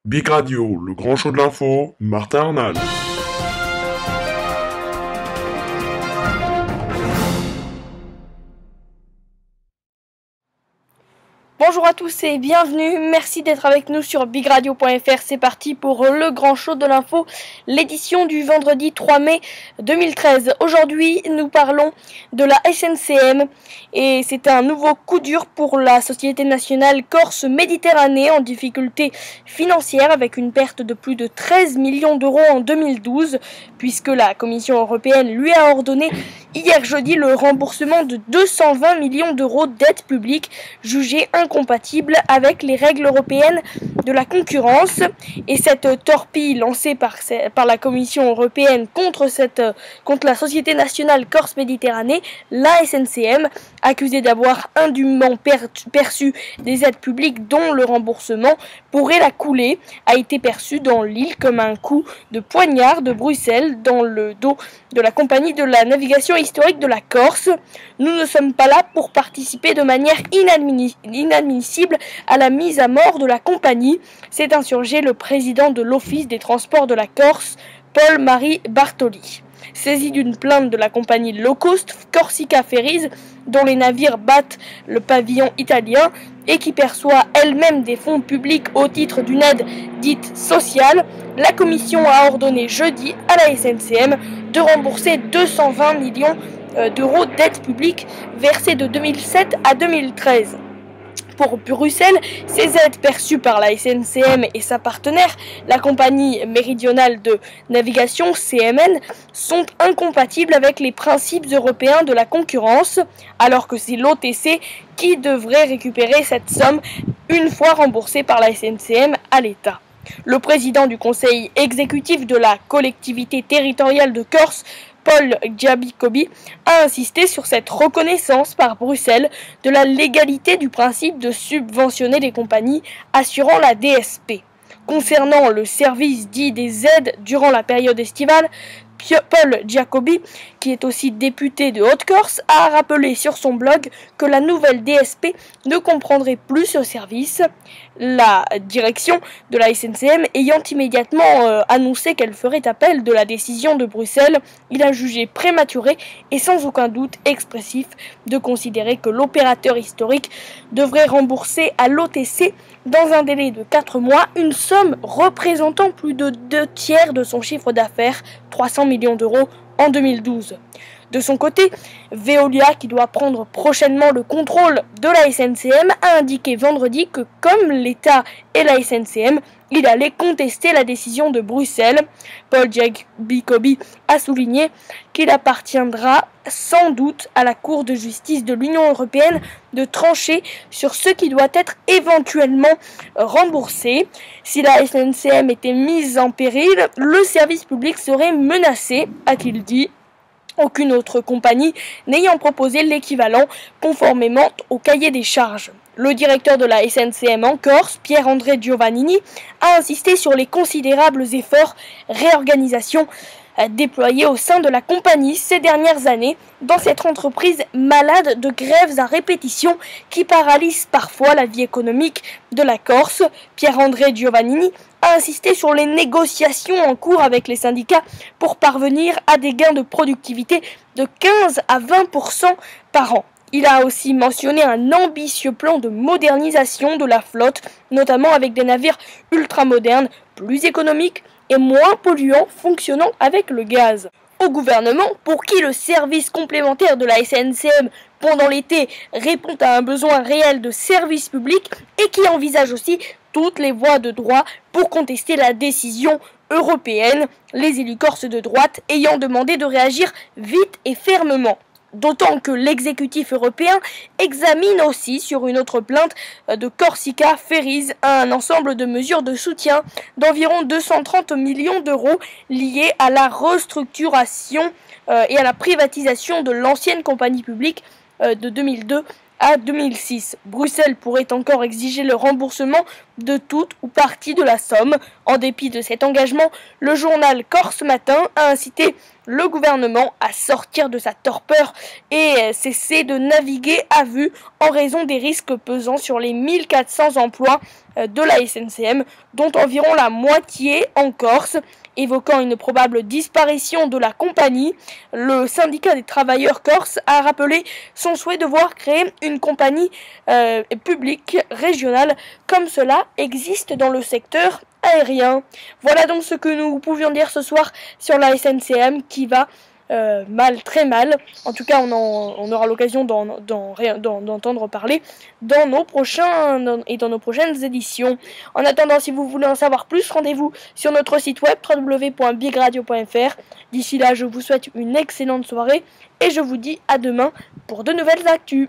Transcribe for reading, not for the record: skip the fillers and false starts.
Big Radio, le grand show de l'info, Martin Arnal. Bonjour à tous et bienvenue, merci d'être avec nous sur bigradio.fr, c'est parti pour le grand show de l'info, l'édition du vendredi 3 mai 2013. Aujourd'hui nous parlons de la SNCM et c'est un nouveau coup dur pour la Société nationale Corse Méditerranée en difficulté financière avec une perte de plus de 13 millions d'euros en 2012 puisque la Commission européenne lui a ordonné hier jeudi le remboursement de 220 millions d'euros d'aides publiques jugées incompatible avec les règles européennes de la concurrence. Et cette torpille lancée par la Commission européenne contre la Société nationale Corse Méditerranée, la SNCM, accusée d'avoir indûment perçu des aides publiques dont le remboursement pourrait la couler, a été perçu dans l'île comme un coup de poignard de Bruxelles dans le dos de la compagnie de la navigation historique de la Corse. Nous ne sommes pas là pour participer de manière inadmissible à la mise à mort de la compagnie, s'est insurgé le président de l'Office des transports de la Corse, Paul-Marie Bartoli. Saisi d'une plainte de la compagnie low cost Corsica Ferries, dont les navires battent le pavillon italien et qui perçoit elle-même des fonds publics au titre d'une aide dite sociale, la Commission a ordonné jeudi à la SNCM de rembourser 220 millions d'euros d'aides publiques versées de 2007 à 2013. Pour Bruxelles, ces aides perçues par la SNCM et sa partenaire, la compagnie méridionale de navigation CMN, sont incompatibles avec les principes européens de la concurrence, alors que c'est l'OTC qui devrait récupérer cette somme une fois remboursée par la SNCM à l'État. Le président du conseil exécutif de la collectivité territoriale de Corse, Paul Giabicobi, a insisté sur cette reconnaissance par Bruxelles de la légalité du principe de subventionner les compagnies assurant la DSP. Concernant le service dit des aides durant la période estivale, Paul Giacobi, qui est aussi député de Haute-Corse, a rappelé sur son blog que la nouvelle DSP ne comprendrait plus ce service. La direction de la SNCM ayant immédiatement annoncé qu'elle ferait appel de la décision de Bruxelles, il a jugé prématuré et sans aucun doute expressif de considérer que l'opérateur historique devrait rembourser à l'OTC dans un délai de 4 mois une somme représentant plus de 2 tiers de son chiffre d'affaires, 300 millions d'euros en 2012. De son côté, Veolia, qui doit prendre prochainement le contrôle de la SNCM, a indiqué vendredi que comme l'État et la SNCM, il allait contester la décision de Bruxelles. Paul Giacobi a souligné qu'il appartiendra sans doute à la Cour de justice de l'Union européenne de trancher sur ce qui doit être éventuellement remboursé. Si la SNCM était mise en péril, le service public serait menacé, a-t-il dit. Aucune autre compagnie n'ayant proposé l'équivalent conformément au cahier des charges. Le directeur de la SNCM en Corse, Pierre-André Giovannini, a insisté sur les considérables efforts réorganisation déployés au sein de la compagnie ces dernières années dans cette entreprise malade de grèves à répétition qui paralysent parfois la vie économique de la Corse. Pierre-André Giovannini a insisté sur les négociations en cours avec les syndicats pour parvenir à des gains de productivité de 15 à 20% par an. Il a aussi mentionné un ambitieux plan de modernisation de la flotte, notamment avec des navires ultramodernes, plus économiques et moins polluants fonctionnant avec le gaz. Au gouvernement, pour qui le service complémentaire de la SNCM pendant l'été répond à un besoin réel de service public et qui envisage aussi toutes les voies de droit pour contester la décision européenne, les élus corses de droite ayant demandé de réagir vite et fermement. D'autant que l'exécutif européen examine aussi sur une autre plainte de Corsica Ferries un ensemble de mesures de soutien d'environ 230 millions d'euros liées à la restructuration et à la privatisation de l'ancienne compagnie publique de 2002 à 2006. Bruxelles pourrait encore exiger le remboursement de toute ou partie de la somme. En dépit de cet engagement, le journal Corse Matin a incité le gouvernement à sortir de sa torpeur et cesser de naviguer à vue en raison des risques pesant sur les 1400 emplois de la SNCM, dont environ la moitié en Corse. Évoquant une probable disparition de la compagnie, le syndicat des travailleurs corses a rappelé son souhait de voir créer une compagnie publique régionale comme cela existe dans le secteur aérien. Voilà donc ce que nous pouvions dire ce soir sur la SNCM qui va mal, très mal. En tout cas, on aura l'occasion d'entendre parler dans nos prochaines éditions. En attendant, si vous voulez en savoir plus, rendez-vous sur notre site web www.bigradio.fr. D'ici là, je vous souhaite une excellente soirée et je vous dis à demain pour de nouvelles actus.